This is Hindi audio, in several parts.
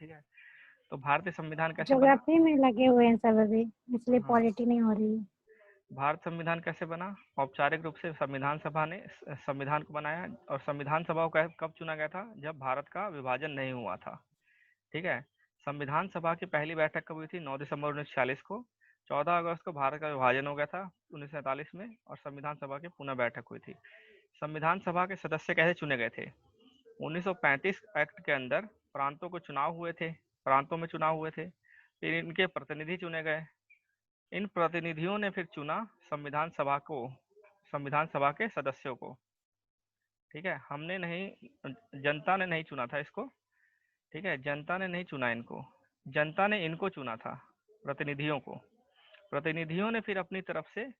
ठीक है। तो भारतीय संविधान कैसे बना? ज्योग्राफी में लगे हुए हैं सब अभी, इसलिए हाँ, पॉलिटी नहीं हो रही है। भारत संविधान कैसे बना? औपचारिक रूप से संविधान सभा ने संविधान को बनाया, और संविधान सभा को कब चुना गया था? जब भारत का विभाजन नहीं हुआ था। ठीक है। संविधान सभा की पहली बैठक कब हुई थी? 9 दिसंबर 1946 को। 14 अगस्त को भारत का विभाजन हो गया था 1947 में, और संविधान सभा की पुनः बैठक हुई थी। संविधान सभा के सदस्य कैसे चुने गए थे? 1935 एक्ट के अंदर प्रांतों को चुनाव हुए थे, प्रांतों में चुनाव हुए थे, फिर इनके प्रतिनिधि चुने गए। इन प्रतिनिधियों ने फिर चुना संविधान सभा को, संविधान सभा के सदस्यों को। ठीक है, हमने नहीं, जनता ने नहीं चुना था इसको। ठीक है, जनता ने नहीं चुना इनको, जनता ने इनको चुना था, प्रतिनिधियों को। प्रतिनिधियों ने फिर अपनी तरफ से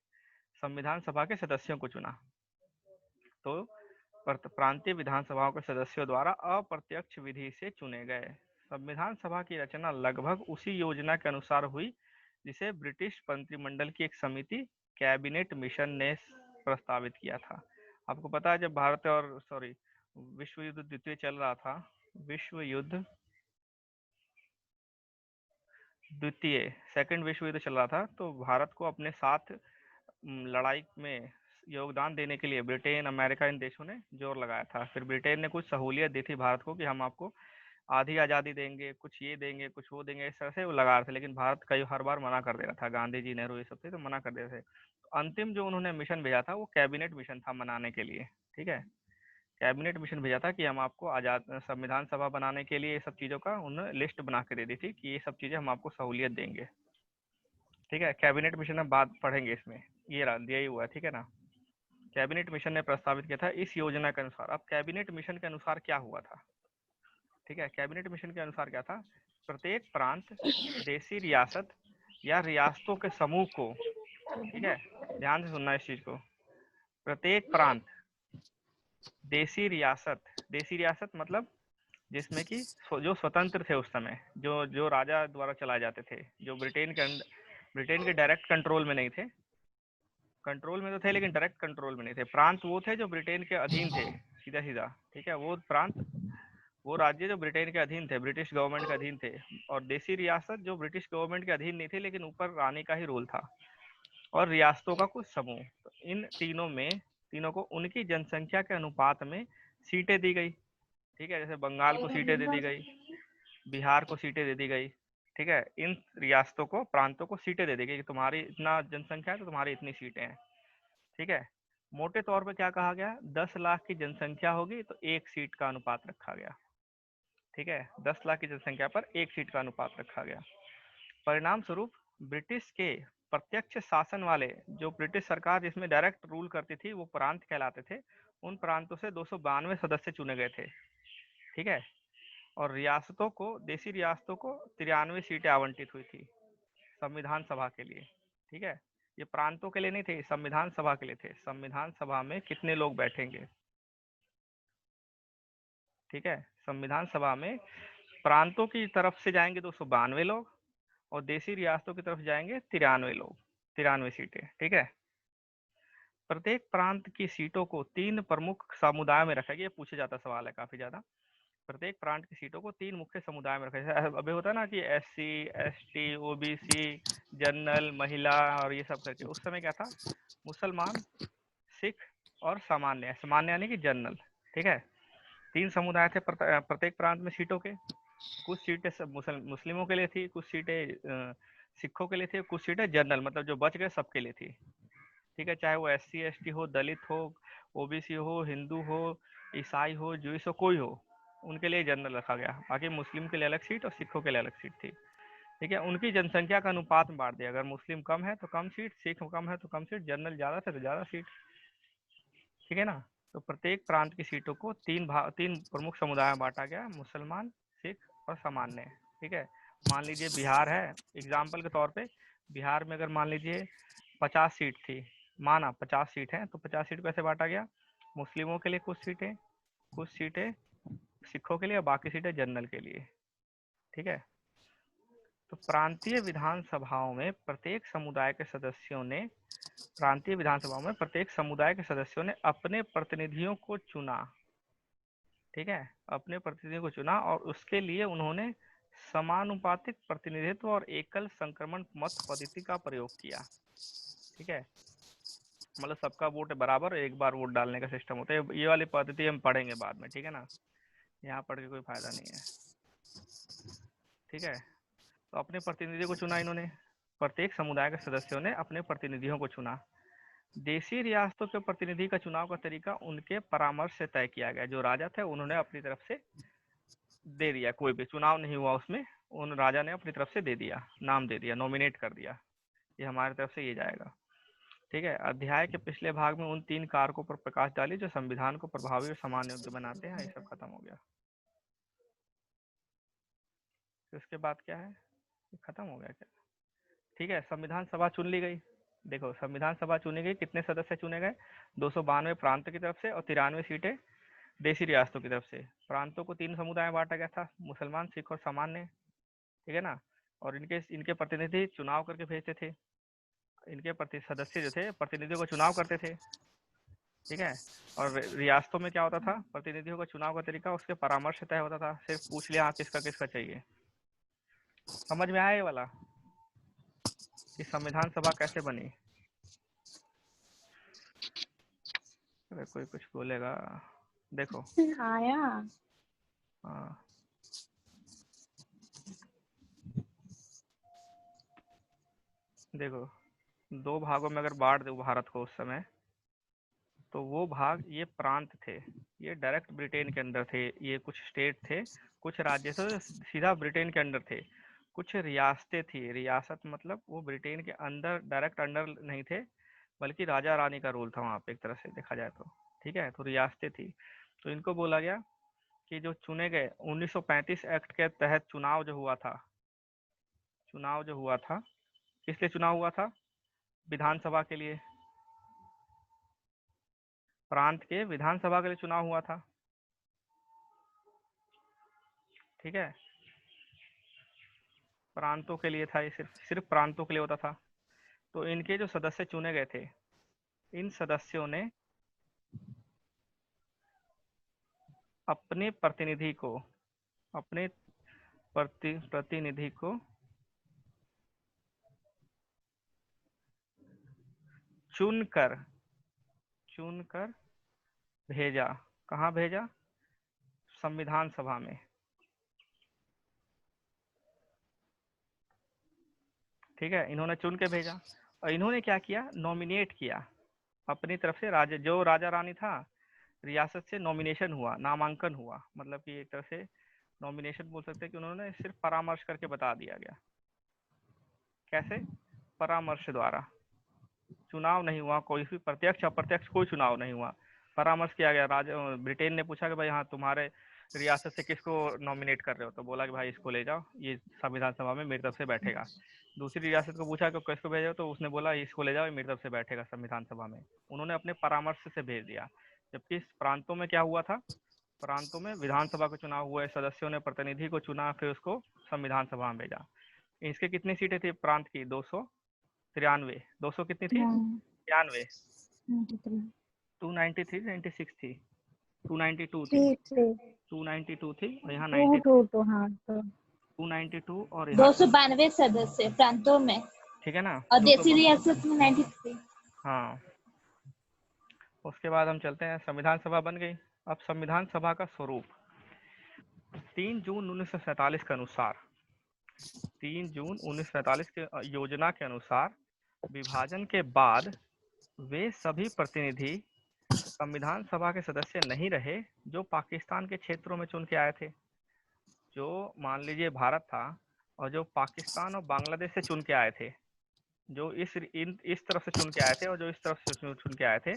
संविधान सभा के सदस्यों को चुना। तो प्रांतीय विधानसभाओं के सदस्यों द्वारा अप्रत्यक्ष विधि से चुने गए। संविधान सभा की रचना लगभग उसी योजना के अनुसार हुई जिसे ब्रिटिश मंत्रिमंडल की एक समिति कैबिनेट मिशन ने प्रस्तावित किया था। आपको पता है, जब भारत और विश्व युद्ध द्वितीय चल रहा था, विश्व युद्ध द्वितीय, सेकंड विश्व युद्ध चल रहा था, तो भारत को अपने साथ लड़ाई में योगदान देने के लिए ब्रिटेन, अमेरिका, इन देशों ने जोर लगाया था। फिर ब्रिटेन ने कुछ सहूलियत दी थी भारत को कि हम आपको आधी आज़ादी देंगे, कुछ ये देंगे, कुछ वो देंगे, इस तरह से वो लगा रहे थे। लेकिन भारत कई हर बार मना कर दे रहा था, गांधी जी, नेहरू, ये सब थे तो मना कर दे रहे थे। तो अंतिम जो उन्होंने मिशन भेजा था वो कैबिनेट मिशन था मनाने के लिए। ठीक है, कैबिनेट मिशन भेजा था कि हम आपको आज़ाद संविधान सभा बनाने के लिए ये सब चीज़ों का उन्होंने लिस्ट बना के दे दी थी कि ये सब चीज़ें हम आपको सहूलियत देंगे। ठीक है, कैबिनेट मिशन में बात पढ़ेंगे इसमें, ये यही हुआ है। ठीक है ना, कैबिनेट मिशन ने प्रस्तावित किया था इस योजना के अनुसार। अब कैबिनेट मिशन के अनुसार क्या हुआ था? ठीक है, कैबिनेट मिशन के अनुसार क्या था? प्रत्येक प्रांत, देशी रियासत या रियासतों के समूह को, ठीक है, ध्यान से सुनना इस चीज को, प्रत्येक प्रांत, देशी रियासत मतलब जिसमें कि जो स्वतंत्र थे उस समय, जो जो राजा द्वारा चलाए जाते थे, जो ब्रिटेन के डायरेक्ट कंट्रोल में नहीं थे, कंट्रोल में तो थे लेकिन डायरेक्ट कंट्रोल में नहीं थे। प्रांत वो थे जो ब्रिटेन के अधीन थे, सीधा सीधा। ठीक है, वो प्रांत, वो राज्य जो ब्रिटेन के अधीन थे, ब्रिटिश गवर्नमेंट के अधीन थे। और देसी रियासत जो ब्रिटिश गवर्नमेंट के अधीन नहीं थे लेकिन ऊपर रानी का ही रोल था। और रियासतों का कुछ समूह। तो इन तीनों को उनकी जनसंख्या के अनुपात में सीटें दी गई। ठीक है, जैसे बंगाल को सीटें दे दी गई, बिहार को सीटें दे दी गई। ठीक है, इन रियासतों को, प्रांतों को सीटें दे दी गई कि तुम्हारी इतना जनसंख्या है तो तुम्हारी इतनी सीटें हैं। ठीक है, मोटे तौर पे क्या कहा गया? 10 लाख की जनसंख्या होगी तो एक सीट का अनुपात रखा गया। ठीक है, 10 लाख की जनसंख्या पर एक सीट का अनुपात रखा गया। परिणाम स्वरूप ब्रिटिश के प्रत्यक्ष शासन वाले, जो ब्रिटिश सरकार जिसमें डायरेक्ट रूल करती थी, वो प्रांत कहलाते थे। उन प्रांतों से 292 सदस्य चुने गए थे। ठीक है, और रियासतों को, देशी रियासतों को 93 सीटें आवंटित हुई थी संविधान सभा के लिए। ठीक है, ये प्रांतों के लिए नहीं थे, संविधान सभा के लिए थे। संविधान सभा में कितने लोग बैठेंगे? ठीक है, संविधान सभा में प्रांतों की तरफ से जाएंगे 292 लोग, और देशी रियासतों की तरफ जाएंगे 93 लोग, 93 सीटें। ठीक है, प्रत्येक प्रांत की सीटों को 3 प्रमुख समुदाय में रखा गया। पूछे जाता सवाल है काफी ज्यादा। प्रत्येक प्रांत की सीटों को 3 मुख्य समुदाय में रखा गया। अभी होता है ना कि SC, ST, OBC, जनरल, महिला और ये सब करके। उस समय क्या था? मुसलमान, सिख और सामान्य। सामान्य यानी कि जनरल। ठीक है, 3 समुदाय थे प्रत्येक प्रांत में सीटों के। कुछ सीटें मुस्लिमों के लिए थी, कुछ सीटें सिखों के लिए थी, कुछ सीटें जनरल मतलब जो बच गए सबके लिए थी। ठीक है, चाहे वो SC ST हो, दलित हो, OBC हो, हिंदू हो, ईसाई हो, जूस हो, कोई हो, उनके लिए जनरल रखा गया। बाकी मुस्लिम के लिए अलग सीट और सिखों के लिए अलग सीट थी। ठीक है, उनकी जनसंख्या का अनुपात में बांट दिया। अगर मुस्लिम कम है तो कम सीट, सिख कम है तो कम सीट, जनरल ज्यादा थे तो ज्यादा सीट। ठीक है ना, तो प्रत्येक प्रांत की सीटों को 3 प्रमुख समुदाय में बांटा गया, मुसलमान, सिख और सामान्य। ठीक है, मान लीजिए बिहार है, एग्जाम्पल के तौर पे बिहार में अगर मान लीजिए 50 सीट थी, माना 50 सीट है, तो 50 सीट कैसे बांटा गया? मुस्लिमों के लिए कुछ सीटें सिखों के लिए और बाकी सीटें जनरल के लिए। ठीक है, तो प्रांतीय विधानसभाओं में प्रत्येक समुदाय के सदस्यों ने अपने प्रतिनिधियों को चुना। ठीक है, अपने प्रतिनिधियों को चुना और उसके लिए उन्होंने समानुपातिक प्रतिनिधित्व और एकल संक्रमण मत पद्धति का प्रयोग किया। ठीक है, मतलब सबका वोट बराबर, एक बार वोट डालने का सिस्टम होता है। ये वाली पद्धति हम पढ़ेंगे बाद में, ठीक है ना, यहाँ पढ़ के कोई फायदा नहीं है। ठीक है, तो अपने प्रतिनिधि को चुना इन्होंने, प्रत्येक समुदाय के सदस्यों ने अपने प्रतिनिधियों को चुना। देशी रियासतों के प्रतिनिधि का चुनाव का तरीका उनके परामर्श से तय किया गया। जो राजा थे उन्होंने अपनी तरफ से दे दिया, कोई भी चुनाव नहीं हुआ उसमें, उन राजा ने अपनी तरफ से दे दिया, नाम दे दिया, नॉमिनेट कर दिया, ये हमारी तरफ से ये जाएगा। ठीक है, अध्याय के पिछले भाग में उन 3 कारकों पर प्रकाश डाली जो संविधान को प्रभावी और समान योग्य बनाते हैं। ये सब खत्म हो गया। तो इसके बाद क्या है, खत्म हो गया क्या? ठीक है, संविधान सभा चुन ली गई। देखो, संविधान सभा चुनी गई, कितने सदस्य चुने गए? 292 प्रांत की तरफ से और 93 सीटें देशी रियासतों की तरफ से। प्रांतों को 3 समुदाय में बांटा गया था, मुसलमान, सिख और सामान्य। ठीक है ना, और इनके इनके प्रतिनिधि चुनाव करके भेजते थे। इनके सदस्य जो थे प्रतिनिधियों को चुनाव करते थे। ठीक है, और रियासतों में क्या होता था, प्रतिनिधियों का चुनाव का तरीका उसके परामर्श से तय होता था। सिर्फ पूछ लिया किसका किसका चाहिए। समझ में आया ये वाला कि संविधान सभा कैसे बनी? अरे कोई कुछ बोलेगा, देखो। आया। हाँ, देखो, 2 भागों में अगर बांट दो भारत को उस समय, तो वो भाग, ये प्रांत थे, ये डायरेक्ट ब्रिटेन के अंदर थे। ये कुछ स्टेट थे, कुछ राज्य थे सीधा ब्रिटेन के अंदर थे। कुछ रियासतें थी, रियासत मतलब वो ब्रिटेन के अंदर डायरेक्ट अंडर नहीं थे, बल्कि राजा रानी का रोल था वहाँ पे, एक तरह से देखा जाए तो। ठीक है, तो रियासतें थी। तो इनको बोला गया कि जो चुने गए 1935 एक्ट के तहत चुनाव जो हुआ था, किस लिए चुनाव हुआ था? विधानसभा के लिए, प्रांत के विधानसभा के लिए चुनाव हुआ था। ठीक है, प्रांतों के लिए था ये, सिर्फ प्रांतों के लिए होता था। तो इनके जो सदस्य चुने गए थे, इन सदस्यों ने अपने प्रतिनिधि को अपने प्रतिनिधि को चुनकर भेजा। कहाँ भेजा? संविधान सभा में। ठीक है, इन्होंने चुन के भेजा, और इन्होंने क्या किया, नॉमिनेट किया अपनी तरफ से। जो राजा रानी था, रियासत से नॉमिनेशन हुआ, नामांकन हुआ, मतलब कि एक तरह से नॉमिनेशन बोल सकते हैं कि उन्होंने सिर्फ परामर्श करके बता दिया गया। कैसे? परामर्श द्वारा, चुनाव नहीं हुआ, कोई भी प्रत्यक्ष अप्रत्यक्ष कोई चुनाव नहीं हुआ, परामर्श किया गया। राजा ब्रिटेन ने पूछा कि भाई हाँ, तुम्हारे रियासत से किसको नॉमिनेट कर रहे हो? तो बोला कि भाई इसको ले जाओ, ये संविधान सभा में मेरी तरफ से बैठेगा। दूसरी रियासत को पूछा कि किसको भेजो, तो उसने बोला इसको ले जाओ, ये मेरी तरफ से बैठेगा संविधान सभा में। उन्होंने अपने परामर्श से भेज दिया। जबकि प्रांतों में क्या हुआ था, प्रांतों में विधानसभा का चुनाव हुआ, सदस्यों ने प्रतिनिधि को चुना, फिर उसको संविधान सभा में भेजा। इसके कितनी सीटें थी प्रांत की? 293। 200 कितनी थी? 93। 293, 96 थी, 292 थी, 292 थी, और यहाँ 93, तो हाँ, तो 292 और यहाँ 292 सदस्य प्रांतों में, ठीक है ना, और देशी रियासत में 93। हाँ। उसके बाद हम चलते हैं, संविधान सभा बन गई। अब संविधान सभा का स्वरूप 3 जून 1947 के अनुसार, 3 जून 1947 के योजना के अनुसार विभाजन के बाद वे सभी प्रतिनिधि संविधान सभा के सदस्य नहीं रहे जो पाकिस्तान के क्षेत्रों में चुन के आए थे। जो मान लीजिए भारत था, और जो पाकिस्तान और बांग्लादेश से चुन के आए थे, जो इस तरफ से चुन के आए थे और जो इस तरफ से चुन के आए थे,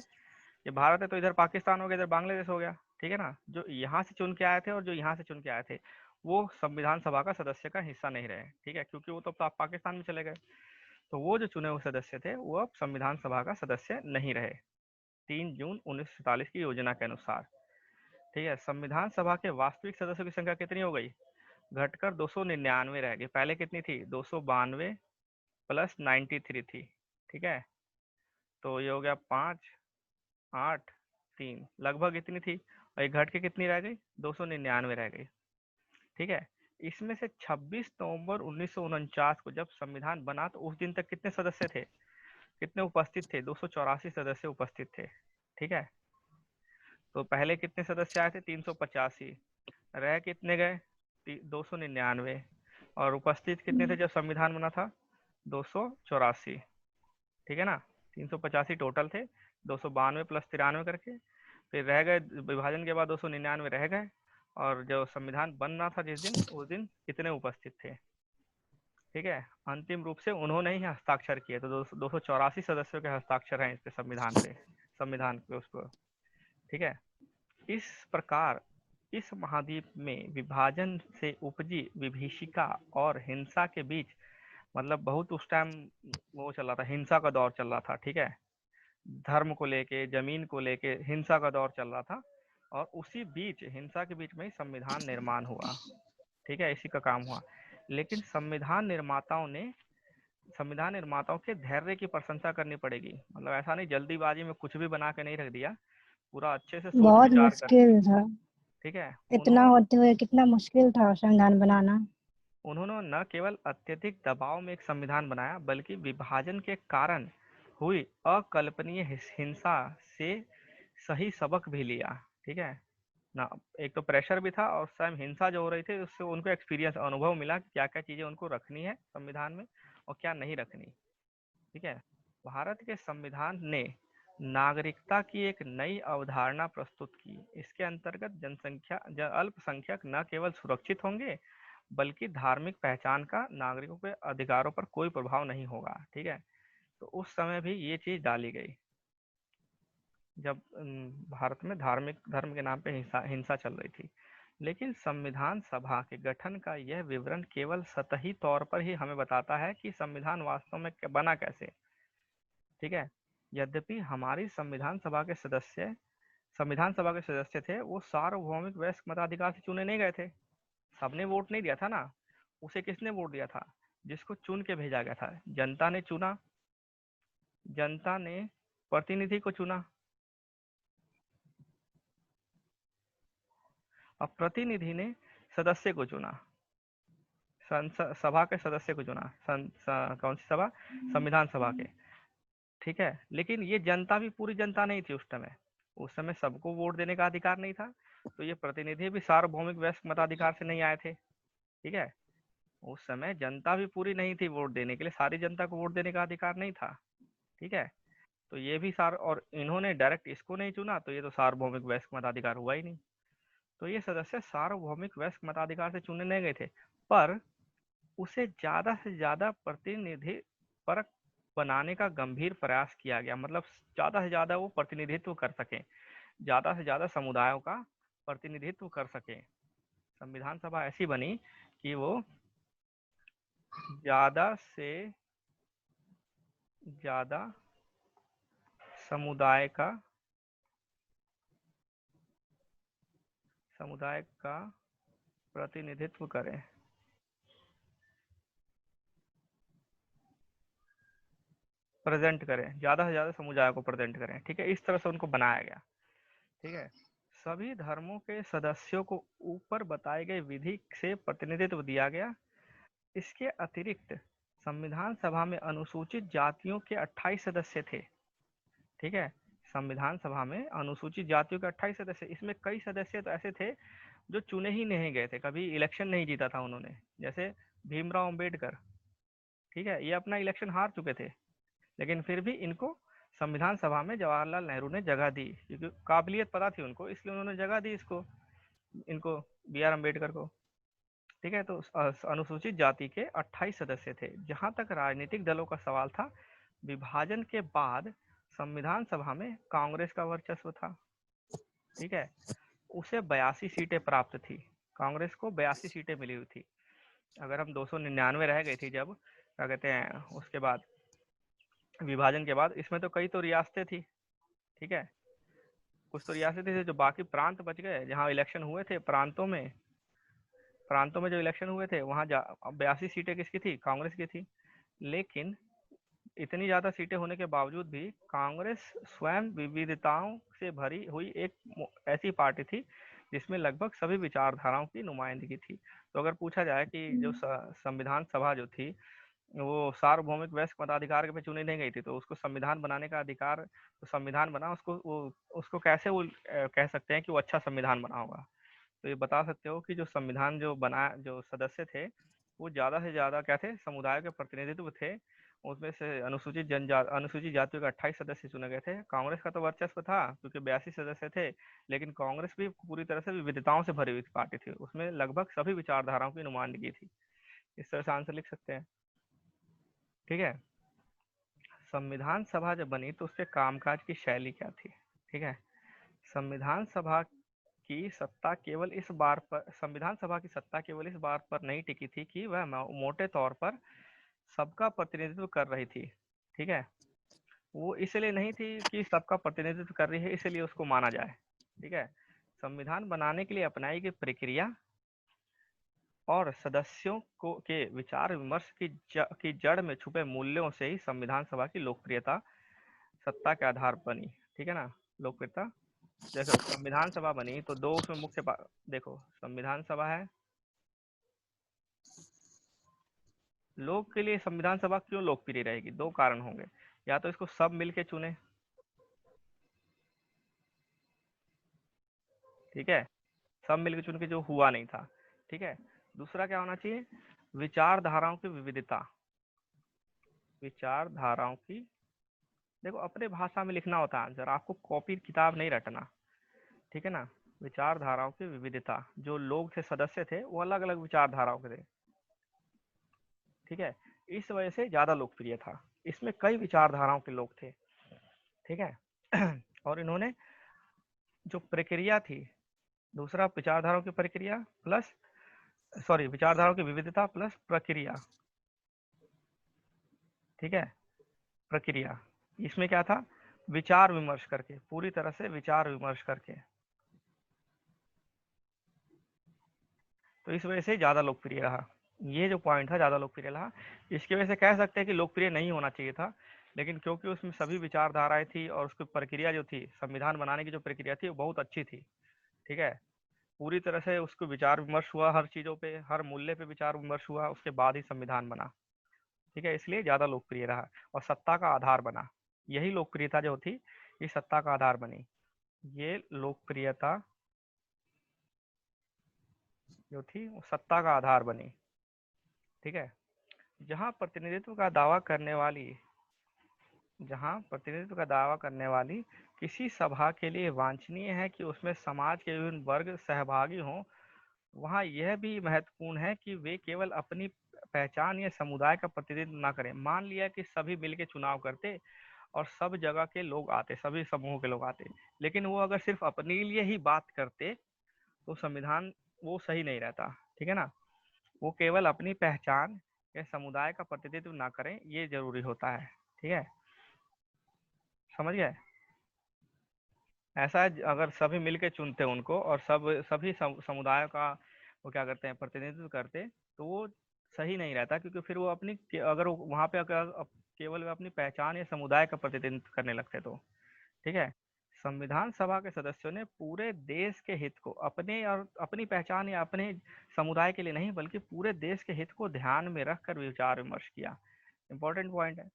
ये भारत है तो इधर पाकिस्तान हो गया, इधर बांग्लादेश हो गया। ठीक है ना, जो यहाँ से चुन के आए थे और जो यहाँ से चुन के आए थे, वो संविधान सभा का सदस्य का हिस्सा नहीं रहे। ठीक है, क्योंकि वो तो पाकिस्तान में चले गए। तो वो जो चुने हुए सदस्य थे वो अब संविधान सभा का सदस्य नहीं रहे, 3 जून 1947 की योजना के अनुसार। ठीक है, संविधान सभा के वास्तविक सदस्यों की संख्या कितनी हो गई? घटकर 299 रह गई। पहले कितनी थी? 292 प्लस 93 थी। ठीक है, तो ये हो गया 5, 8, 3, लगभग इतनी थी, और घट के कितनी रह गई? 299 रह गई। ठीक है, इसमें से 26 नवंबर 1949 को जब संविधान बना तो उस दिन तक कितने सदस्य थे, कितने उपस्थित थे? 284 सदस्य उपस्थित थे। ठीक है, तो पहले कितने सदस्य आए थे? 385। रह कितने गए? 299। और उपस्थित कितने थे जब संविधान बना था? 284। ठीक है ना, 385 टोटल थे, 292 प्लस 93 करके, फिर रह गए विभाजन के बाद 299 रह गए, और जो संविधान बन रहा था जिस दिन, उस दिन कितने उपस्थित थे? ठीक है, अंतिम रूप से उन्होंने ही हस्ताक्षर किए, तो 284 सदस्यों के हस्ताक्षर हैं इस पे, संविधान पे उसको। ठीक है, इस प्रकार इस महाद्वीप में विभाजन से उपजी विभीषिका और हिंसा के बीच, मतलब बहुत उस टाइम वो चल रहा था, हिंसा का दौर चल रहा था। ठीक है, धर्म को लेके, जमीन को लेके हिंसा का दौर चल रहा था, और उसी बीच, हिंसा के बीच में ही संविधान निर्माण हुआ। ठीक है, इसी का काम हुआ। लेकिन संविधान निर्माताओं के धैर्य की प्रशंसा करनी पड़ेगी। मतलब ऐसा नहीं जल्दीबाजी में कुछ भी बना के नहीं रख दिया, पूरा अच्छे से सोच बहुत विचार करके। मुश्किल था, ठीक है, इतना होते हुए कितना मुश्किल था संविधान बनाना। उन्होंने न केवल अत्यधिक दबाव में एक संविधान बनाया, बल्कि विभाजन के कारण हुई अकल्पनीय हिंसा से सही सबक भी लिया। ठीक है ना, एक तो प्रेशर भी था, और स्वयं हिंसा जो हो रही थी उससे उनको एक्सपीरियंस, अनुभव मिला कि क्या क्या चीजें उनको रखनी है संविधान में और क्या नहीं रखनी। ठीक है, भारत के संविधान ने नागरिकता की एक नई अवधारणा प्रस्तुत की। इसके अंतर्गत अल्पसंख्यक न केवल सुरक्षित होंगे, बल्कि धार्मिक पहचान का नागरिकों के अधिकारों पर कोई प्रभाव नहीं होगा। ठीक है, तो उस समय भी ये चीज डाली गई, जब भारत में धार्मिक धर्म के नाम पे हिंसा चल रही थी। लेकिन संविधान सभा के गठन का यह विवरण केवल सतही तौर पर ही हमें बताता है कि संविधान वास्तव में बना कैसे। ठीक है, यद्यपि हमारी संविधान सभा के सदस्य थे, वो सार्वभौमिक वयस्क मताधिकार से चुने नहीं गए थे। सबने वोट नहीं दिया था ना, उसे किसने वोट दिया था? जिसको चुन के भेजा गया था, जनता ने चुना, जनता ने प्रतिनिधि को चुना, और प्रतिनिधि ने सदस्य को चुना, सभा के सदस्य को चुना, कौन सी सभा? संविधान सभा के। ठीक है, लेकिन ये जनता भी पूरी जनता नहीं थी उस समय सबको वोट देने का अधिकार नहीं था, तो ये प्रतिनिधि भी सार्वभौमिक वयस्क मताधिकार से नहीं आए थे। ठीक है, उस समय जनता भी पूरी नहीं थी वोट देने के लिए, सारी जनता को वोट देने का अधिकार नहीं था। ठीक है, तो ये भी और इन्होंने डायरेक्ट इसको नहीं चुना, तो ये तो सार्वभौमिक वयस्क मताधिकार हुआ ही नहीं। तो ये सदस्य सार्वभौमिक वयस्क मताधिकार से चुने नहीं गए थे, पर उसे ज्यादा से ज्यादा प्रतिनिधि परक बनाने का गंभीर प्रयास किया गया। मतलब ज्यादा से ज्यादा वो प्रतिनिधित्व कर सके, ज्यादा से ज्यादा समुदायों का प्रतिनिधित्व कर सके। संविधान सभा ऐसी बनी कि वो ज्यादा से ज्यादा समुदाय का प्रतिनिधित्व करें। प्रेजेंट करें, ज्यादा से ज्यादा समुदाय को प्रेजेंट करें। ठीक है, इस तरह से उनको बनाया गया। ठीक है, सभी धर्मों के सदस्यों को ऊपर बताए गए विधि से प्रतिनिधित्व दिया गया। इसके अतिरिक्त संविधान सभा में अनुसूचित जातियों के 28 सदस्य थे। ठीक है, संविधान सभा में अनुसूचित जातियों के 28 सदस्य, इसमें कई सदस्य तो ऐसे थे जो चुने ही नहीं गए थे, कभी इलेक्शन नहीं जीता था उन्होंने, जैसे भीमराव अंबेडकर। ठीक है, ये अपना इलेक्शन हार चुके थे, लेकिन फिर भी इनको संविधान सभा में जवाहरलाल नेहरू ने जगह दी, क्योंकि काबिलियत पता थी उनको, इसलिए उन्होंने जगह दी इनको, बी आर अम्बेडकर को। ठीक है, तो अनुसूचित जाति के 28 सदस्य थे। जहां तक राजनीतिक दलों का सवाल था, विभाजन के बाद संविधान सभा में कांग्रेस का वर्चस्व था। ठीक है, उसे 82 सीटें प्राप्त थी, कांग्रेस को 82 सीटें मिली हुई थी। अगर हम 299 रह गई थी जब, क्या कहते हैं, उसके बाद विभाजन के बाद, इसमें तो कई तो रियासतें थी। ठीक है, कुछ तो रियासतें थी जो बाकी प्रांत बच गए, जहाँ इलेक्शन हुए थे प्रांतों में जो इलेक्शन हुए थे, वहाँ 82 सीटें किसकी थी? कांग्रेस की थी। लेकिन इतनी ज्यादा सीटें होने के बावजूद भी कांग्रेस स्वयं विविधताओं से भरी हुई एक ऐसी पार्टी थी जिसमें लगभग सभी विचारधाराओं की नुमाइंदगी थी। तो अगर पूछा जाए कि जो संविधान सभा जो थी वो सार्वभौमिक वयस्क मताधिकार पे चुनी नहीं गई थी, तो उसको संविधान बनाने का अधिकार, तो संविधान बना, उसको कैसे वो कह सकते हैं कि वो अच्छा संविधान बना होगा। तो ये बता सकते हो कि जो संविधान जो बना, जो सदस्य थे वो ज्यादा से ज्यादा क्या थे, समुदाय के प्रतिनिधित्व थे। उसमें से अनुसूचित जातियों के 28 सदस्य चुने गए थे। कांग्रेस का तो वर्चस्व था क्योंकि 82 सदस्य थे, लेकिन कांग्रेस भी पूरी तरह से विविधताओं से भरी हुई पार्टी थी, उसमें लगभग सभी विचारधाराओं की नुमाइंदगी थी। इस तरह से आंसर लिख सकते हैं। ठीक है। संविधान सभा जब बनी तो उसके कामकाज की शैली क्या थी। ठीक है। संविधान सभा की सत्ता केवल इस बार पर संविधान सभा की सत्ता केवल इस बात पर नहीं टिकी थी कि वह मोटे तौर पर सबका प्रतिनिधित्व कर रही थी। ठीक है। वो इसलिए नहीं थी कि सबका प्रतिनिधित्व कर रही है इसलिए उसको माना जाए। ठीक है। संविधान बनाने के लिए अपनाई गई प्रक्रिया और सदस्यों को के विचार विमर्श की जड़ में छुपे मूल्यों से ही संविधान सभा की लोकप्रियता सत्ता के आधार बनी। ठीक है ना। लोकप्रियता, देखो संविधान सभा बनी तो दो उसमें मुख्य देखो संविधान सभा है, लोग के लिए संविधान सभा क्यों लोकप्रिय रहेगी, दो कारण होंगे। या तो इसको सब मिलके चुने, ठीक है, सब मिलके चुन के जो हुआ नहीं था। ठीक है। दूसरा क्या होना चाहिए, विचारधाराओं की विविधता। विचारधाराओं की, देखो अपने भाषा में लिखना होता है आंसर, आपको कॉपी किताब नहीं रटना। ठीक है ना। विचारधाराओं की विविधता, जो लोग थे सदस्य थे वो अलग अलग विचारधाराओं के थे। ठीक है। इस वजह से ज्यादा लोकप्रिय था, इसमें कई विचारधाराओं के लोग थे। ठीक है। और इन्होंने जो प्रक्रिया थी, दूसरा विचारधाराओं की प्रक्रिया प्लस विचारधाराओं की विविधता प्लस प्रक्रिया। ठीक है। प्रक्रिया, इसमें क्या था, विचार विमर्श करके, पूरी तरह से विचार विमर्श करके, तो इस वजह से ज्यादा लोकप्रिय रहा। ये जो पॉइंट था ज्यादा लोकप्रिय रहा। इसकी वजह से कह सकते हैं कि लोकप्रिय नहीं होना चाहिए था, लेकिन क्योंकि उसमें सभी विचारधाराएं थी और उसकी प्रक्रिया जो थी, संविधान बनाने की जो प्रक्रिया थी वो बहुत अच्छी थी। ठीक है। पूरी तरह से उसको विचार विमर्श हुआ, हर चीजों पे, हर मूल्य पे विचार विमर्श हुआ, उसके बाद ही संविधान बना। ठीक है। इसलिए ज्यादा लोकप्रिय रहा और सत्ता का आधार बना। यही लोकप्रियता जो थी ये सत्ता का आधार बनी। ये लोकप्रियता जो थी वो सत्ता का आधार बनी। ठीक है। जहां प्रतिनिधित्व का दावा करने वाली जहां प्रतिनिधित्व का दावा करने वाली किसी सभा के लिए वांछनीय है कि उसमें समाज के विभिन्न वर्ग सहभागी हों, वहाँ यह भी महत्वपूर्ण है कि वे केवल अपनी पहचान या समुदाय का प्रतिनिधित्व न करें। मान लिया कि सभी मिलके चुनाव करते और सब जगह के लोग आते, सभी समूह के लोग आते, लेकिन वो अगर सिर्फ अपने लिए ही बात करते तो संविधान वो सही नहीं रहता। ठीक है ना। वो केवल अपनी पहचान या समुदाय का प्रतिनिधित्व ना करें, ये जरूरी होता है। ठीक है। समझ गए। ऐसा है, अगर सभी मिलके चुनते उनको और सभी समुदायों का वो क्या करते हैं, प्रतिनिधित्व करते, तो वो सही नहीं रहता, क्योंकि फिर वो अपनी, अगर वो वहां पे अगर केवल अपनी पहचान या समुदाय का प्रतिनिधित्व करने लगते तो। ठीक है। संविधान सभा के सदस्यों ने पूरे देश के हित को, अपने और अपनी पहचान या अपने समुदाय के लिए नहीं बल्कि पूरे देश के हित को ध्यान में रखकर विचार विमर्श किया। इंपॉर्टेंट पॉइंट है।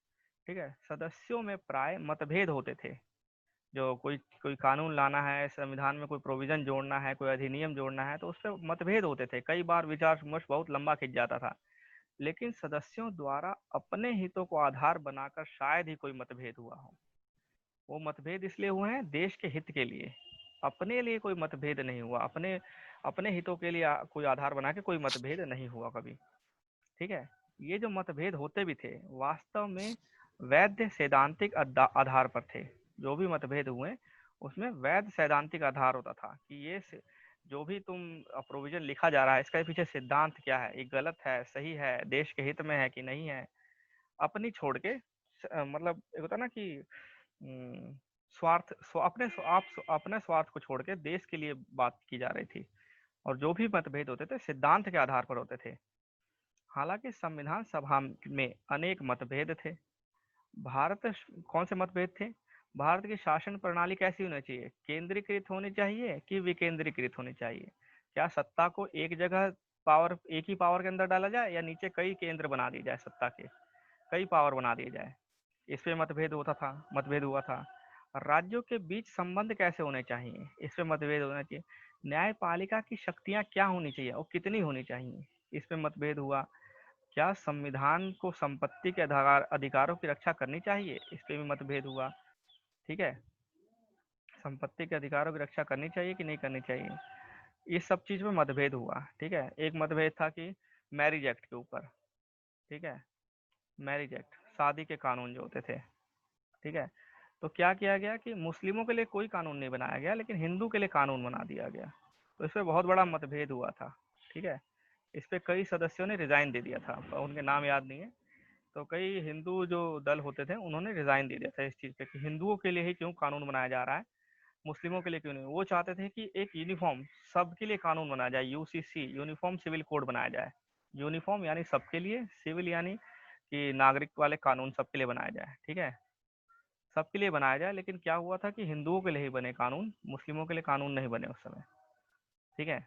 ठीक है। सदस्यों में प्राय मतभेद होते थे, जो कोई कोई कानून लाना है, संविधान में कोई प्रोविजन जोड़ना है, कोई अधिनियम जोड़ना है, तो उस पर मतभेद होते थे, कई बार विचार विमर्श बहुत लंबा खिंच जाता था। लेकिन सदस्यों द्वारा अपने हितों को आधार बनाकर शायद ही कोई मतभेद हुआ हो। वो मतभेद इसलिए हुए हैं देश के हित के लिए, अपने लिए कोई मतभेद नहीं हुआ, अपने अपने हितों के लिए कोई आधार बना के कोई मतभेद नहीं हुआ कभी। ठीक है। ये जो मतभेद होते भी थे वास्तव में वैध सैद्धांतिक आधार पर थे। जो भी मतभेद हुए उसमें वैध सैद्धांतिक आधार होता था कि ये जो भी तुम प्रोविजन लिखा जा रहा है इसके पीछे सिद्धांत क्या है, ये गलत है, सही है, देश के हित में है कि नहीं है। अपनी छोड़ के मतलब एक होता ना कि स्वार्थ अपने स्वार्थ को छोड़ के देश के लिए बात की जा रही थी। और जो भी मतभेद होते थे सिद्धांत के आधार पर होते थे। हालांकि संविधान सभा में अनेक मतभेद थे। भारत कौन से मतभेद थे, भारत की शासन प्रणाली कैसी होनी चाहिए? केंद्रीकृत होनी चाहिए कि विकेंद्रीकृत होनी चाहिए? क्या सत्ता को एक जगह पावर, एक ही पावर के अंदर डाला जाए, या नीचे कई केंद्र बना दिए जाए, सत्ता के कई पावर बना दिए जाए? इस पे मतभेद हुआ था। राज्यों के बीच संबंध कैसे होने चाहिए, इस पे मतभेद होना चाहिए। न्यायपालिका की शक्तियां क्या होनी चाहिए और कितनी होनी चाहिए, इस पे मतभेद हुआ। क्या संविधान को संपत्ति के अधिकारों की रक्षा करनी चाहिए, इस पे भी मतभेद हुआ। ठीक है, संपत्ति के अधिकारों की रक्षा करनी चाहिए कि नहीं करनी चाहिए, इस सब चीज में मतभेद हुआ। ठीक है, एक मतभेद था कि मैरिज एक्ट के ऊपर। ठीक है, मैरिज एक्ट, शादी के कानून जो होते थे। ठीक है, तो क्या किया गया कि मुस्लिमों के लिए कोई कानून नहीं बनाया गया, लेकिन हिंदू के लिए कानून बना दिया गया। तो इस पर बहुत बड़ा मतभेद हुआ था। ठीक है, इस पे कई सदस्यों ने रिजाइन दे दिया था, उनके नाम याद नहीं है। तो कई हिंदू जो दल होते थे उन्होंने रिजाइन दे दिया था इस चीज पे कि हिंदुओं के लिए ही क्यों कानून बनाया जा रहा है, मुस्लिमों के लिए क्यों नहीं। वो चाहते थे कि एक यूनिफॉर्म सबके लिए कानून बनाया जाए, यूसीसी, यूनिफॉर्म सिविल कोड बनाया जाए। यूनिफॉर्म यानी सबके लिए, सिविल यानी कि नागरिक वाले कानून सबके लिए बनाया जाए। ठीक है, सबके लिए बनाया जाए, लेकिन क्या हुआ था कि हिंदुओं के लिए ही बने कानून, मुस्लिमों के लिए कानून नहीं बने उस समय। ठीक है,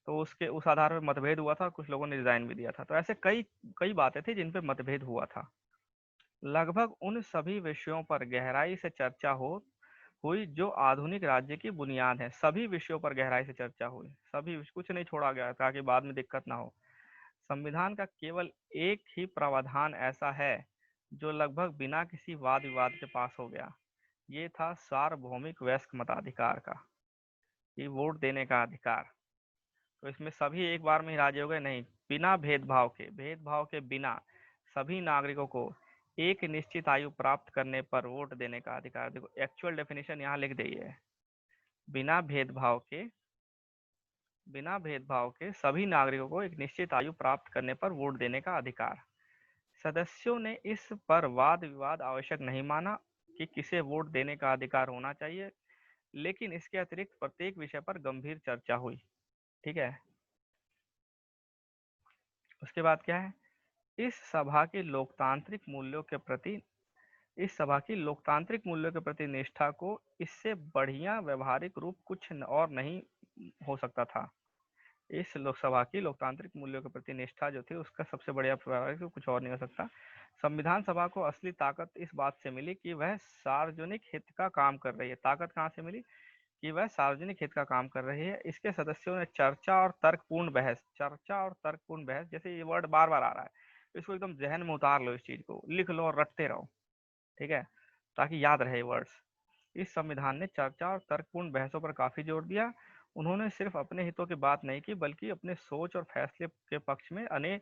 तो उसके उस आधार पर मतभेद हुआ था, कुछ लोगों ने रिजाइन भी दिया था। तो ऐसे कई कई बातें थी जिन पे मतभेद हुआ था। लगभग उन सभी विषयों पर गहराई से चर्चा हुई जो आधुनिक राज्य की बुनियाद है। सभी विषयों पर गहराई से चर्चा हुई, सभी, कुछ नहीं छोड़ा गया ताकि बाद में दिक्कत ना हो। संविधान का केवल एक ही प्रावधान ऐसा है जो लगभग बिना किसी वाद विवाद के पास हो गया। ये था सार्वभौमिक वयस्क मताधिकार का, ये वोट देने का अधिकार। तो इसमें सभी एक बार में ही राजी हो गए? नहीं, बिना भेदभाव के बिना सभी नागरिकों को एक निश्चित आयु प्राप्त करने पर वोट देने का अधिकार। देखो एक्चुअल डेफिनेशन यहाँ लिख दी है, बिना भेदभाव के सभी नागरिकों को एक निश्चित आयु प्राप्त करने पर वोट देने का अधिकार। सदस्यों ने इस पर वाद विवाद आवश्यक नहीं माना कि किसे वोट देने का अधिकार होना चाहिए, लेकिन इसके अतिरिक्त प्रत्येक विषय पर गंभीर चर्चा हुई। ठीक है, उसके बाद क्या है, इस सभा के लोकतांत्रिक मूल्यों के प्रति निष्ठा को इससे बढ़िया व्यवहारिक रूप कुछ और नहीं हो सकता था। इस लोकसभा की लोकतांत्रिक मूल्यों के प्रति निष्ठा जो थी, उसका सबसे बढ़िया व्यवहारिक रूप कुछ और नहीं हो सकता। संविधान सभा को असली ताकत इस बात से मिली कि वह सार्वजनिक हित का काम कर रही है। ताकत कहाँ से मिली? कि वह सार्वजनिक हित का काम कर रही है। इसके सदस्यों ने चर्चा और तर्कपूर्ण बहस, जैसे ये वर्ड बार बार आ रहा है, इसको एकदम जहन में उतार लो, इस चीज को लिख लो और रटते रहो। ठीक है, ताकि याद रहे वर्ड्स। इस संविधान ने चर्चा और तर्कपूर्ण बहसों पर काफी जोर दिया। उन्होंने सिर्फ अपने हितों की बात नहीं की, बल्कि अपने सोच और फैसले के पक्ष में अनेक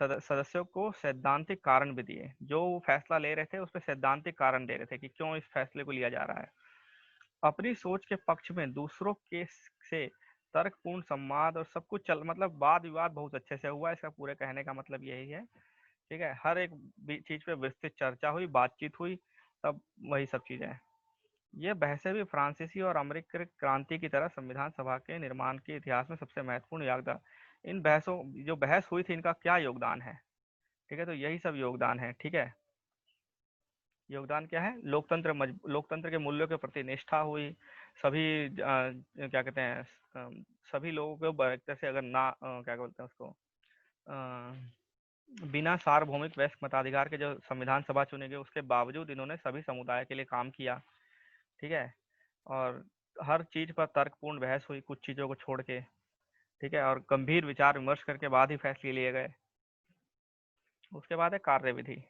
सदस्यों को सैद्धांतिक कारण भी दिए। जो वो फैसला ले रहे थे उस पर सैद्धांतिक कारण दे रहे थे कि क्यों इस फैसले को लिया जा रहा है। अपनी सोच के पक्ष में दूसरों के से तर्कपूर्ण संवाद और सब कुछ मतलब वाद विवाद बहुत अच्छे से हुआ। इसका पूरे कहने का मतलब यही है। ठीक है, हर एक चीज पे विस्तृत चर्चा हुई, बातचीत हुई, तब वही सब चीजें हैं। ये बहसें भी फ्रांसीसी और अमेरिकी क्रांति की तरह संविधान सभा के निर्माण के इतिहास में सबसे महत्वपूर्ण योगदान। इन बहसों, जो बहस हुई थी, इनका क्या योगदान है? ठीक है, तो यही सब योगदान है। ठीक है, योगदान क्या है? लोकतंत्र के मूल्यों के प्रति निष्ठा हुई। सभी क्या कहते हैं, सभी लोगों को एक तरह से अगर ना क्या बोलते हैं उसको, बिना सार्वभौमिक वयस्क मताधिकार के जो संविधान सभा चुने गए, उसके बावजूद इन्होंने सभी समुदाय के लिए काम किया। ठीक है, और हर चीज पर तर्कपूर्ण बहस हुई, कुछ चीजों को छोड़ के। ठीक है, और गंभीर विचार विमर्श करके बाद ही फैसले लिए गए। उसके बाद है कार्यविधि।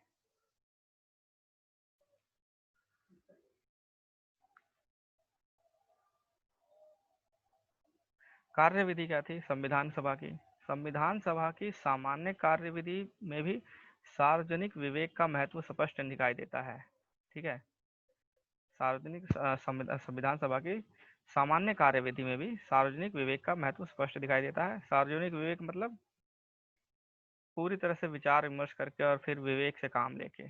कार्यविधि क्या थी संविधान सभा की? संविधान सभा की सामान्य कार्यविधि में भी सार्वजनिक विवेक का महत्व स्पष्ट दिखाई देता है। ठीक है, संविधान सभा की सामान्य कार्यविधि में भी सार्वजनिक विवेक का महत्व स्पष्ट दिखाई देता है। सार्वजनिक विवेक मतलब पूरी तरह से विचार विमर्श करके और फिर विवेक से काम लेके।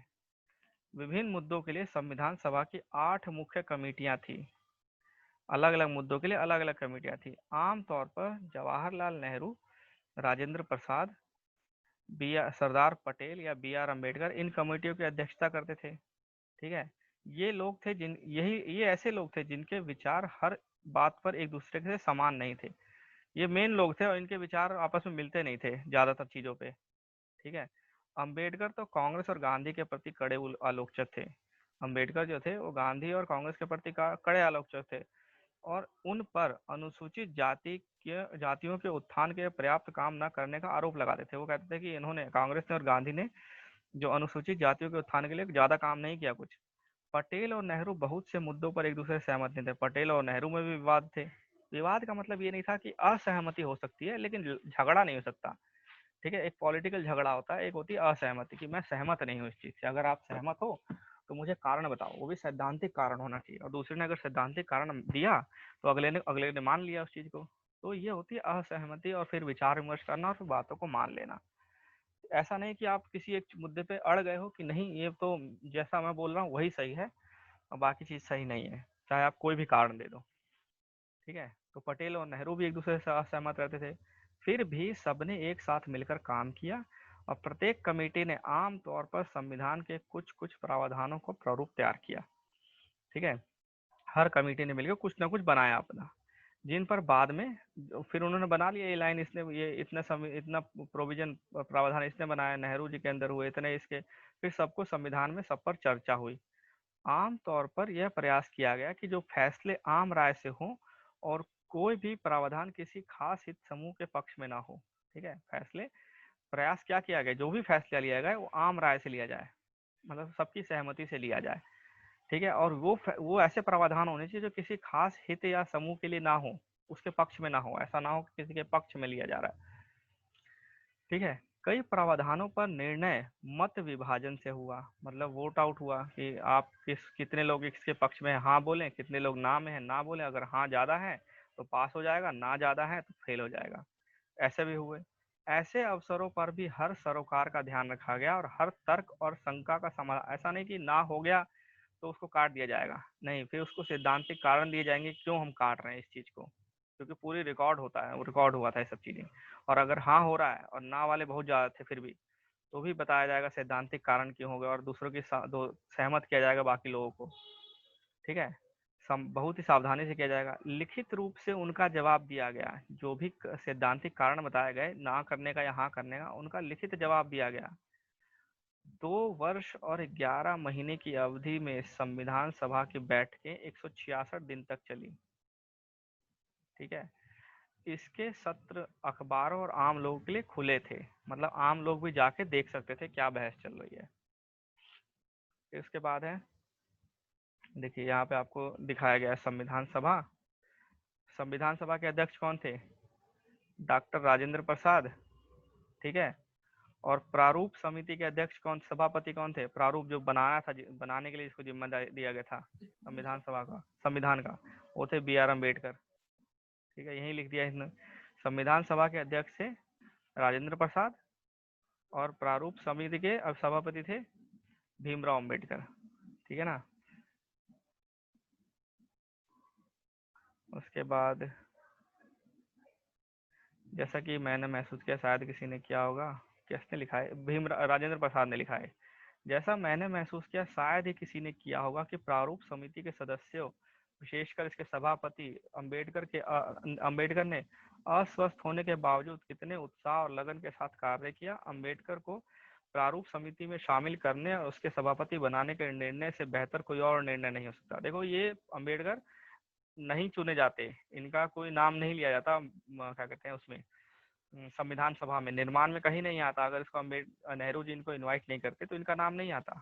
विभिन्न मुद्दों के लिए संविधान सभा की 8 मुख्य कमेटियां थी। अलग अलग मुद्दों के लिए अलग अलग कमेटियां थी। आमतौर पर जवाहरलाल नेहरू, राजेंद्र प्रसाद, सरदार पटेल या बी आर अम्बेडकर इन कमेटियों की अध्यक्षता करते थे। ठीक है, ये लोग थे ये ऐसे लोग थे जिनके विचार हर बात पर एक दूसरे से समान नहीं थे। ये मेन लोग थे और इनके विचार आपस में मिलते नहीं थे ज्यादातर चीजों पे। ठीक है। अंबेडकर तो कांग्रेस और गांधी के प्रति कड़े आलोचक थे। अंबेडकर जो थे वो गांधी और कांग्रेस के प्रति कड़े आलोचक थे और उन पर अनुसूचित जातियों के उत्थान के पर्याप्त काम न करने का आरोप लगाते थे। वो कहते थे कि इन्होंने, कांग्रेस ने और गांधी ने, जो अनुसूचित जातियों के उत्थान के लिए ज्यादा काम नहीं किया कुछ। पटेल और नेहरू बहुत से मुद्दों पर एक दूसरे से सहमत नहीं थे। पटेल और नेहरू में भी विवाद थे। विवाद का मतलब ये नहीं था कि असहमति हो सकती है लेकिन झगड़ा नहीं हो सकता। ठीक है। एक पॉलिटिकल झगड़ा होता है, एक होती है असहमति कि मैं सहमत नहीं हूँ इस चीज से। अगर आप सहमत हो तो मुझे कारण बताओ, वो भी सैद्धांतिक कारण होना चाहिए। और दूसरे ने अगर सैद्धांतिक कारण दिया तो अगले ने मान लिया उस चीज को। तो ये होती है असहमति, और फिर विचार विमर्श करना और फिर बातों को मान लेना। ऐसा नहीं कि आप किसी एक मुद्दे पे अड़ गए हो कि नहीं ये तो जैसा मैं बोल रहा हूँ वही सही है और बाकी चीज सही नहीं है, चाहे आप कोई भी कारण दे दो। ठीक है। तो पटेल और नेहरू भी एक दूसरे से असहमत रहते थे। फिर भी सबने एक साथ मिलकर काम किया और प्रत्येक कमेटी ने आम तौर पर संविधान के कुछ कुछ प्रावधानों को प्रारूप तैयार किया। ठीक है। हर कमेटी ने मिलकर कुछ ना कुछ बनाया अपना, जिन पर बाद में फिर उन्होंने बना लिया। ये लाइन इसने, ये इतना प्रोविजन प्रावधान इसने बनाया, नेहरू जी के अंदर हुए इतने इसके, फिर सबको संविधान में सब पर चर्चा हुई। आम तौर पर यह प्रयास किया गया कि जो फैसले आम राय से हों और कोई भी प्रावधान किसी खास हित समूह के पक्ष में ना हो। ठीक है। प्रयास क्या किया गया, जो भी फैसला लिया गया वो आम राय से लिया जाए, मतलब सबकी सहमति से लिया जाए। ठीक है। और वो ऐसे प्रावधान होने चाहिए जो किसी खास हित या समूह के लिए ना हो, उसके पक्ष में ना हो। ऐसा ना हो कि किसी के पक्ष में लिया जा रहा है। ठीक है। कई प्रावधानों पर निर्णय मत विभाजन से हुआ, मतलब वोट आउट हुआ कि आप कितने लोग इसके पक्ष में हाँ बोलें, कितने लोग ना में है ना बोले। अगर हाँ ज्यादा है तो पास हो जाएगा, ना ज्यादा है तो फेल हो जाएगा। ऐसे भी हुए। ऐसे अवसरों पर भी हर सरोकार का ध्यान रखा गया और हर तर्क और शंका का समाधान। ऐसा नहीं कि ना हो गया तो उसको काट दिया जाएगा, नहीं, फिर उसको सैद्धांतिक कारण दिए जाएंगे क्यों हम काट रहे हैं इस चीज को, क्योंकि पूरी रिकॉर्ड होता है, वो रिकॉर्ड हुआ था ये सब चीजें। और अगर हाँ हो रहा है और ना वाले बहुत ज्यादा थे फिर भी, तो भी बताया जाएगा सैद्धांतिक कारण क्यों हो गया और दूसरों की सहमत किया जाएगा बाकी लोगों को। ठीक है। बहुत ही सावधानी से किया जाएगा। लिखित रूप से उनका जवाब दिया गया, जो भी सैद्धांतिक कारण बताए गए ना करने का या हाँ करने का, उनका लिखित जवाब दिया गया। 2 वर्ष और 11 महीने की अवधि में संविधान सभा की बैठकें 166 दिन तक चली। ठीक है। इसके सत्र अखबारों और आम लोगों के लिए खुले थे, मतलब आम लोग भी जाके देख सकते थे क्या बहस चल रही है। इसके बाद है, देखिए यहाँ पे आपको दिखाया गया है संविधान सभा। संविधान सभा के अध्यक्ष कौन थे? डॉक्टर राजेंद्र प्रसाद। ठीक है। और प्रारूप समिति के अध्यक्ष कौन, सभापति कौन थे? प्रारूप जो बनाया था, बनाने के लिए इसको जिम्मा दिया गया था संविधान सभा का, संविधान का, वो थे बी आर अम्बेडकर। ठीक है। यही लिख दिया इसने। संविधान सभा के अध्यक्ष थे राजेंद्र प्रसाद और प्रारूप समिति के अब सभापति थे भीमराव अम्बेडकर। ठीक है ना। उसके बाद जैसा कि मैंने महसूस किया, शायद किसी ने किया होगा, किसने लिखा है? राजेंद्र प्रसाद ने लिखा है। जैसा मैंने महसूस किया, शायद ही किसी ने किया होगा कि प्रारूप समिति के सदस्यों, विशेषकर इसके सभापति अम्बेडकर ने अस्वस्थ होने के बावजूद कितने उत्साह और लगन के साथ कार्य किया। अम्बेडकर को प्रारूप समिति में शामिल करने और उसके सभापति बनाने के निर्णय से बेहतर कोई और निर्णय नहीं हो सकता। देखो, ये अम्बेडकर नहीं चुने जाते, इनका कोई नाम नहीं लिया जाता, क्या कहते हैं उसमें, संविधान सभा में, निर्माण में कहीं नहीं आता। अगर इसको नेहरू जी इनको इनवाइट नहीं करते तो इनका नाम नहीं आता।